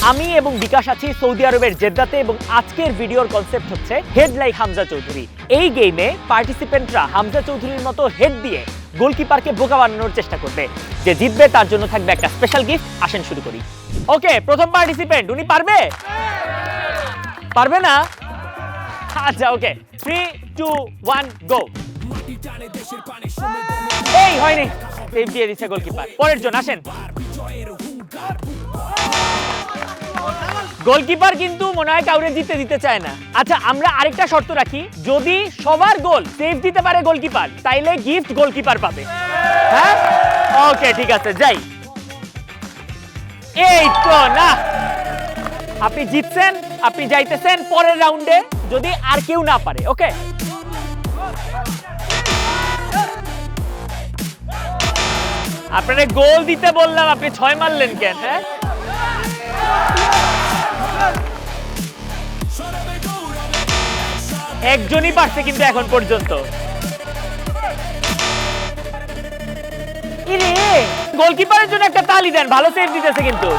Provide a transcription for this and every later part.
আমি এবং বিকাশ আছি সৌদি আরবের জেদ্দাতে এবং আজকের ভিডিওর কনসেপ্ট হচ্ছে হেড লাইক হামজা চৌধুরী। এই গেমে পার্টিসিপেন্টরা হামজা চৌধুরীর মতো হেড দিয়ে গোলকিপারকে বোকা বানানোর চেষ্টা করবে। যে জিতবে তার জন্য থাকবে একটা স্পেশাল গিফট। আসেন শুরু করি। ওকে, প্রথম পার্টিসিপেন্ট, উনি পারবে? পারবে না? আচ্ছা, ওকে, 3 2 1 গো। এই হয়নি, সেভ দিয়ে দিচ্ছে গোলকিপার। পরের জন আসেন। গোলকিপার কিন্তু মনে হয় কাউরে জিততে দিতে চায় না। আচ্ছা, আমরা আরেকটা শর্ত রাখি, যদি সবার গোল সেভ দিতে পারে গোলকিপার তাইলে গিফট গোলকিপার পাবে। হ্যাঁ, ওকে, ঠিক আছে, যাই। এই তো না, আপনি জিতছেন, আপনি যাইতেছেন পরের রাউন্ডে যদি আর কেউ না পারে। ওকে, আপনারে গোল দিতে বললাম, আপনি 6 মারলেন কেন? হ্যাঁ, একজনই পারছে কিন্তু এখন পর্যন্ত। ইরে, গোলকিপারের জন্য একটা তালি দেন, ভালো সেভ দিতেছে কিন্তু।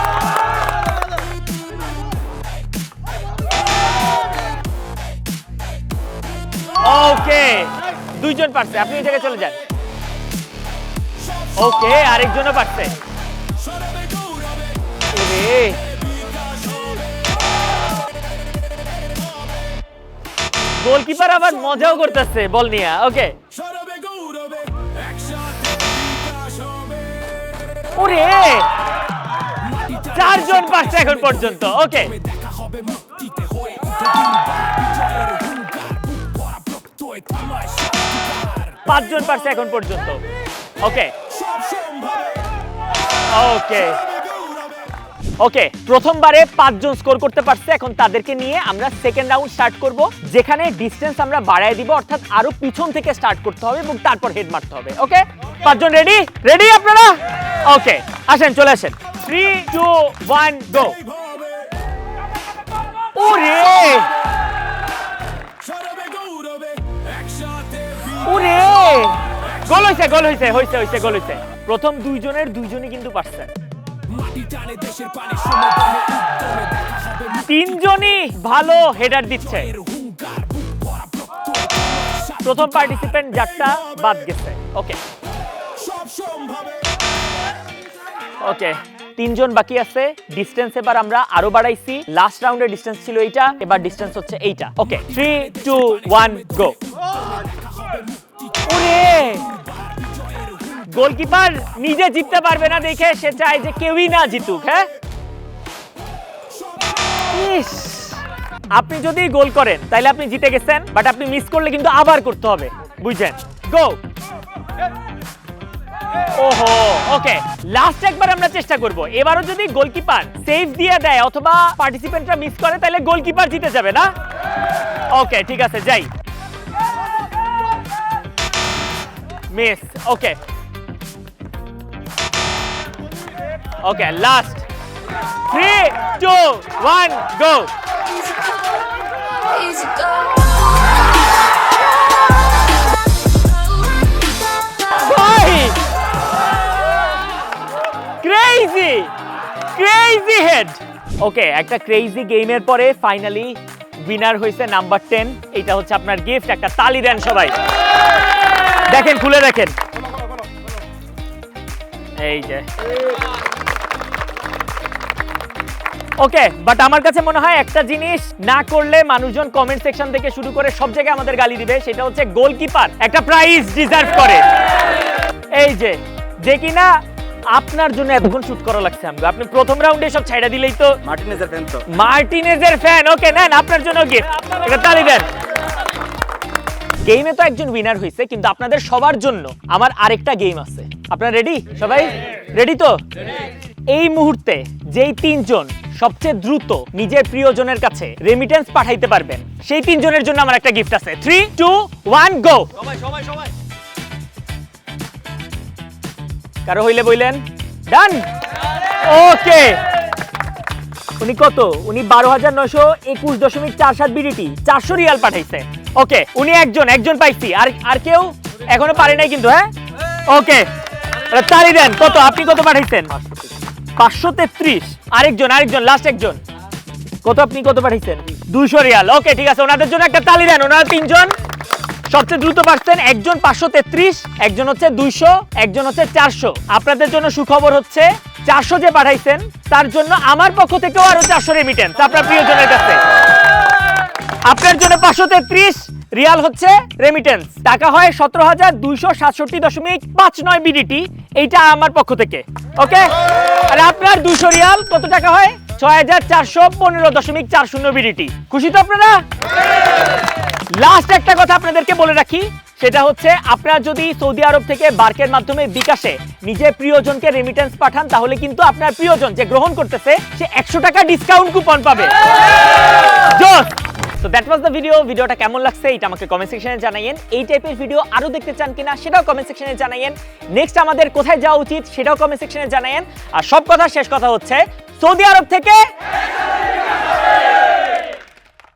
ওকে, দুইজন পারছে, আপনি এই জায়গায় চলে যান। ওকে, আরেকজনও পারছে। গোলকিপার আবার মজাও করতেছে বল নিয়ে। ওকে, ওরে, 4 জন পারছে এখন পর্যন্ত। ওকে, 5 জন পারছে এখন পর্যন্ত। ওকে ওকে ওকে, প্রথমবারে 5 জন স্কোর করতে পারছে। এখন তাদেরকে নিয়ে আমরা সেকেন্ড রাউন্ড স্টার্ট করব, যেখানে ডিসটেন্স আমরা বাড়ায় দিব, অর্থাৎ আরো পিছন থেকে স্টার্ট করতে হবে এবং তারপর হেড মারতে হবে। ওকে, 5 জন রেডি? রেডি আপনারা? ওকে, আসেন, চলে আসেন। 3 2 1 গো। ওরে ওরে, গোল হইছে, গোল হইছে, হইছে হইছে, গোল হইছে। প্রথম দুইজনের দুইজনই কিন্তু পারছে। 3 জনই ভালো হেডার দিচ্ছে। প্রথম পার্টিসিপেন্ট যারটা বাদ গেছে। ওকে ওকে, 3 জন বাকি আছে। ডিসটেন্স এবার আমরা আরো বাড়াইছি। লাস্ট রাউন্ডের ডিসটেন্স ছিল এইটা, এবার ডিসটেন্স হচ্ছে এইটা। ওকে, 3 2 1 গো। ওরে, গোলকিপার নিজে জিততে পারবে না দেখে সে চায় যে কেউই না জিতুক। হ্যাঁ, ইস, আপনি যদি গোল করেন তাহলে আপনি জিতে গেছেন, বাট আপনি মিস করলে কিন্তু আবার করতে হবে, বুঝছেন? গো। ওহো, ওকে, লাস্ট একবার আমরা চেষ্টা করব। এবারও যদি গোলকিপার সেভ দিয়ে দেয় অথবা পার্টিসিপেন্টরা মিস করে তাহলে গোলকিপার জিতে যাবে না? ওকে, ঠিক আছে, যাই। মিস। ওকে ওকে, লাস্ট। 3 2 1 গো। ভাই, ক্রেজি ক্রেজি হেড। ওকে, একটা ক্রেজি গেমের পরে ফাইনালি উইনার হয়েছে নাম্বার 10। এটা হচ্ছে আপনার গিফট। একটা তালি দেন সবাই। দেখেন, খুলে দেখেন। এই যে। ওকে, বাট আমার কাছে মনে হয় একটা জিনিস না করলে মানুষজন কমেন্ট সেকশন থেকে শুরু করে সব জায়গায় আমাদের গালি দিবে, সেটা হচ্ছে গোলকিপার একটা প্রাইজ ডিজার্ভ করে। এই যে, যে কিনা আপনার জন্য এতক্ষণ শুট করা লাগছে। আপনি প্রথম রাউন্ডে সব ছাইড়া দিলেই তো। মার্টিনেজের ফ্যান তো। মার্টিনেজের ফ্যান। ওকে, নেন, আপনার জন্য গিফট। এটা তালি দেন। গেমে তো একজন উইনার হয়েছে, কিন্তু আপনাদের সবার জন্য আমার আরেকটা গেম আছে। আপনারা রেডি? সবাই রেডি তো? এই মুহূর্তে যেই 3 জন সবচেয়ে দ্রুত নিজের প্রিয়জনের কাছে রেমিটেন্স পাঠাইতে পারবেন, সেই 3 জনের জন্য আমার একটা গিফট আছে। 3 2 1 গো। সবাই কারো হইলে বইলেন। ডান। ওকে, উনি কত? উনি 12,921.47 বিডিটি, 400 রিয়াল পাঠাইছে। ওকে, উনি একজন পাইছি। আর কেউ এখনো পারে নাই কিন্তু। হ্যাঁ, ওকে, তালি দেন। কত? আপনি কত পাঠাইছেন? 533। আরেকজন লাস্ট একজন, কত আপনি কত পাঠাইছেন? 200 রিয়াল। ওকে ঠিক আছে, ওনাদের জন্য একটা তালি দেন। ওনারা তিনজন সবচেয়ে দ্রুত পারছেন। একজন 533, একজন হচ্ছে 200, একজন হচ্ছে 400। আপনাদের জন্য সুখবর হচ্ছে 400 যে পাঠাইছেন তার জন্য আমার পক্ষ থেকেও আরো 400 রেমিটেন্স আপনার প্রিয়জনের কাছে। আপনার জন্য 533 রিয়াল হচ্ছে রেমিটেন্স, টাকা হয় 17,267.59 বিডিটি, এইটা আমার পক্ষ থেকে। ওকে, আর আপনার 200 রিয়াল কত টাকা হয়? 6,415.40 বিডিটি। খুশি তো আপনারা? লাস্ট একটা কথা আপনাদেরকে বলে রাখি, সেটা হচ্ছে আপনারা যদি সৌদি আরব থেকে বার্কের মাধ্যমে বিকাশে নিজের প্রিয়জনকে রেমিটেন্স পাঠান, তাহলে কিন্তু আপনার প্রিয়জন যে গ্রহণ করতেছে সে 100 টাকা ডিসকাউন্ট কুপন পাবে। জোস! So that was the video. ভিডিওটা কেমন লাগছে এটা আমাকে কমেন্ট সেকশনে জানাইয়েন। এই টাইপের ভিডিও আরো দেখতে চান কিনা সেটাও কমেন্ট সেকশনে জানাইয়েন। নেক্সট আমাদের কোথায় যাওয়া উচিত সেটাও কমেন্ট সেকশনে জানাইয়েন। আর সব কথা শেষ কথা হচ্ছে, সৌদি আরব থেকে